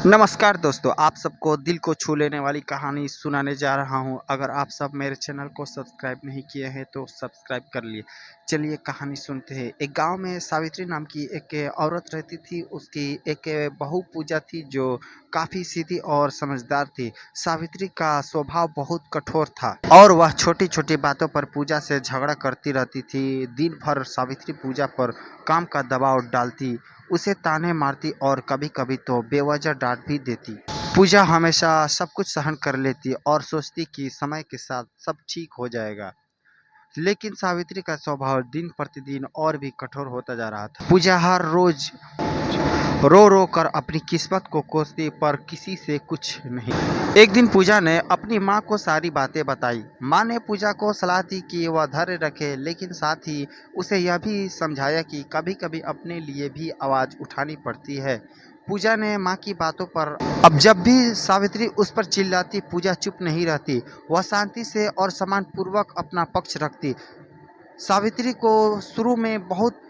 नमस्कार दोस्तों, आप सबको दिल को छू लेने वाली कहानी सुनाने जा रहा हूं। अगर आप सब मेरे चैनल को सब्सक्राइब नहीं किए हैं तो सब्सक्राइब कर लिए। चलिए कहानी सुनते हैं। एक गांव में सावित्री नाम की एक औरत रहती थी। उसकी एक बहू पूजा थी जो काफ़ी सीधी और समझदार थी। सावित्री का स्वभाव बहुत कठोर था और वह छोटी छोटी बातों पर पूजा से झगड़ा करती रहती थी। दिन भर सावित्री पूजा पर काम का दबाव डालती, उसे ताने मारती और कभी-कभी तो बेवजह डांट भी देती। पूजा हमेशा सब कुछ सहन कर लेती और सोचती कि समय के साथ सब ठीक हो जाएगा। लेकिन सावित्री का स्वभाव दिन प्रतिदिन और भी कठोर होता जा रहा था। पूजा हर रोज रो रो कर अपनी किस्मत को कोसती, पर किसी से कुछ नहीं। एक दिन पूजा ने अपनी माँ को सारी बातें बताई। माँ ने पूजा को सलाह दी कि वह धैर्य रखे, लेकिन साथ ही उसे यह भी समझाया कि कभी कभी अपने लिए भी आवाज़ उठानी पड़ती है। पूजा ने माँ की बातों पर अब जब भी सावित्री उस पर चिल्लाती, पूजा चुप नहीं रहती। वह शांति से और सम्मानपूर्वक अपना पक्ष रखती। सावित्री को शुरू में बहुत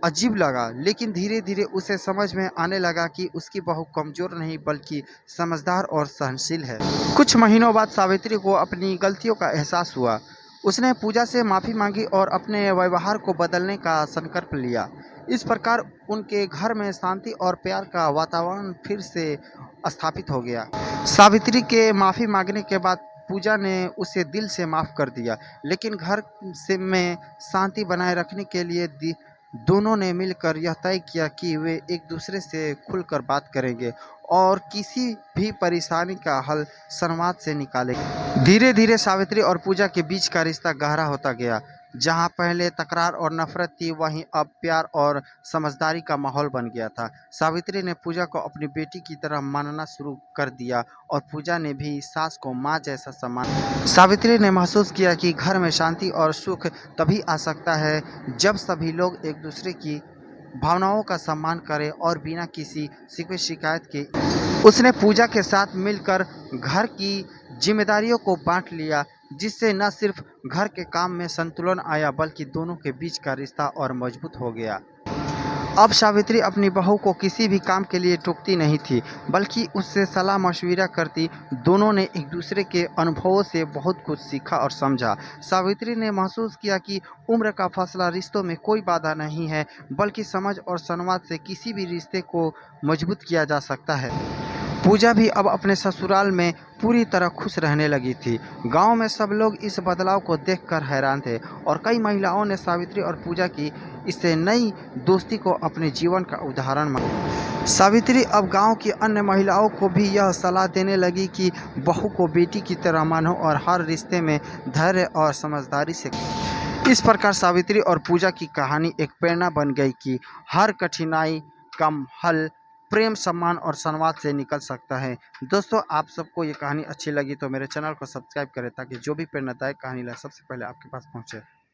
अजीब लगा, लेकिन धीरे धीरे उसे समझ में आने लगा कि उसकी बहू कमजोर नहीं बल्कि समझदार और सहनशील है। कुछ महीनों बाद सावित्री को अपनी गलतियों का एहसास हुआ। उसने पूजा से माफ़ी मांगी और अपने व्यवहार को बदलने का संकल्प लिया। इस प्रकार उनके घर में शांति और प्यार का वातावरण फिर से स्थापित हो गया। सावित्री के माफ़ी मांगने के बाद पूजा ने उसे दिल से माफ़ कर दिया, लेकिन घर से में शांति बनाए रखने के लिए दोनों ने मिलकर यह तय किया कि वे एक दूसरे से खुलकर बात करेंगे और किसी भी परेशानी का हल संवाद से निकालेंगे। धीरे धीरे सावित्री और पूजा के बीच का रिश्ता गहरा होता गया। जहां पहले तकरार और नफरत थी, वहीं अब प्यार और समझदारी का माहौल बन गया था। सावित्री ने पूजा को अपनी बेटी की तरह मानना शुरू कर दिया और पूजा ने भी सास को माँ जैसा सम्मान। सावित्री ने महसूस किया कि घर में शांति और सुख तभी आ सकता है जब सभी लोग एक दूसरे की भावनाओं का सम्मान करें और बिना किसी शिकवे शिकायत के। उसने पूजा के साथ मिलकर घर की जिम्मेदारियों को बांट लिया, जिससे न सिर्फ घर के काम में संतुलन आया बल्कि दोनों के बीच का रिश्ता और मजबूत हो गया। अब सावित्री अपनी बहू को किसी भी काम के लिए टोकती नहीं थी, बल्कि उससे सलाह मशविरा करती। दोनों ने एक दूसरे के अनुभवों से बहुत कुछ सीखा और समझा। सावित्री ने महसूस किया कि उम्र का फैसला रिश्तों में कोई बाधा नहीं है, बल्कि समझ और संवाद से किसी भी रिश्ते को मजबूत किया जा सकता है। पूजा भी अब अपने ससुराल में पूरी तरह खुश रहने लगी थी। गांव में सब लोग इस बदलाव को देखकर हैरान थे और कई महिलाओं ने सावित्री और पूजा की इससे नई दोस्ती को अपने जीवन का उदाहरण माना। सावित्री अब गांव की अन्य महिलाओं को भी यह सलाह देने लगी कि बहू को बेटी की तरह मानो और हर रिश्ते में धैर्य और समझदारी से। इस प्रकार सावित्री और पूजा की कहानी एक प्रेरणा बन गई कि हर कठिनाई का हल प्रेम, सम्मान और संवाद से निकल सकता है। दोस्तों, आप सबको ये कहानी अच्छी लगी तो मेरे चैनल को सब्सक्राइब करें ताकि जो भी प्रेरणादायक कहानी लाए सबसे पहले आपके पास पहुंचे।